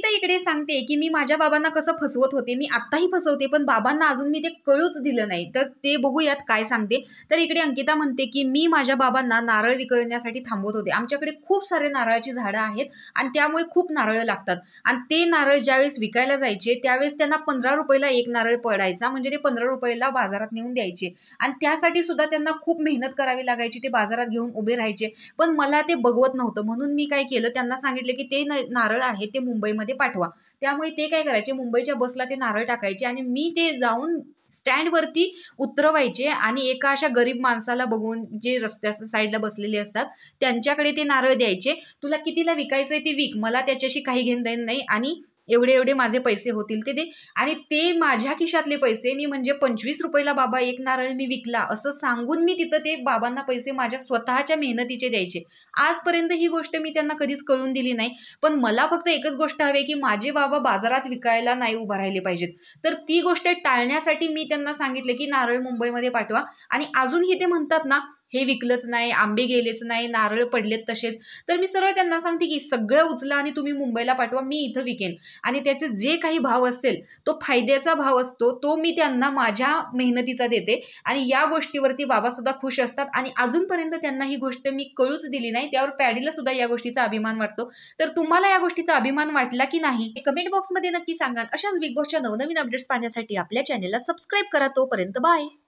अंकिता इकडे सांगते की मी माझ्या बाबांना कसं फसवत होते, मी आत्ताही फसवते, पण बाबांना अजून मी ते कळूच दिलं नाही. तर ते बघूयात काय सांगते. तर इकडे अंकिता म्हणते की मी माझ्या बाबांना नारळ विकण्यासाठी थांबवत होते. आमच्याकडे खूप सारे नारळाची झाडं आहेत आणि त्यामुळे खूप नारळ लागतात आणि ते नारळ ज्यावेळेस विकायला जायचे त्यावेळेस त्यांना 15 रुपयाला एक नारळ पडायचा, म्हणजे ते 15 रुपयाला बाजारात नेऊन द्यायचे आणि त्यासाठी सुद्धा त्यांना खूप मेहनत करावी लागायची. ते बाजारात घेऊन उभे राहायचे, पण मला ते बघवत नव्हतं. म्हणून मी काय केलं, त्यांना सांगितलं की ते नारळ आहे ते मुंबईमध्ये पाठवा. त्यामुळे ते काय करायचे, मुंबईच्या बसला ते नारळ टाकायचे आणि मी ते जाऊन स्टँडवरती उतरवायचे आणि एका अशा गरीब माणसाला बघून, जे रस्त्या साईडला बसलेले असतात, त्यांच्याकडे ते नारळ द्यायचे. तुला कितीला विकायचंय ते विक, मला त्याच्याशी काही घेणं देणं नाही आणि एवढे एवढे माझे पैसे होतील ते दे. आणि ते माझ्या खिशातले पैसे, मी म्हणजे 25 रुपयाला बाबा एक नारळ मी विकला असं सांगून मी तिथं ते बाबांना पैसे माझ्या स्वतःच्या मेहनतीचे द्यायचे. आजपर्यंत ही गोष्ट मी त्यांना कधीच कळून दिली नाही. पण मला फक्त एकच गोष्ट हवी की माझे बाबा बाजारात विकायला नाही उभा राहिले पाहिजेत. तर ती गोष्ट टाळण्यासाठी मी त्यांना सांगितलं की नारळ मुंबईमध्ये पाठवा. आणि अजूनही ते म्हणतात ना, हे विकलंच नाही, आंबे गेलेच नाही, नारळ पडलेत तसेच. तर मी सरळ त्यांना सांगते की सगळं उचला आणि तुम्ही मुंबईला पाठवा, मी इथं विकेन. आणि त्याचे जे काही भाव असेल तो फायद्याचा भाव असतो, तो मी त्यांना माझ्या मेहनतीचा देते. आणि या गोष्टीवरती बाबा सुद्धा खुश असतात आणि अजूनपर्यंत त्यांना ही गोष्ट मी कळूच दिली नाही. त्यावर पॅडीला सुद्धा या गोष्टीचा अभिमान वाटतो. तर तुम्हाला या गोष्टीचा अभिमान वाटला की नाही, कमेंट बॉक्समध्ये नक्की सांगा. अशाच बिग बॉसच्या नवनवीन अपडेट्स पाहण्यासाठी आपल्या चॅनेलला सबस्क्राईब करा. तोपर्यंत बाय.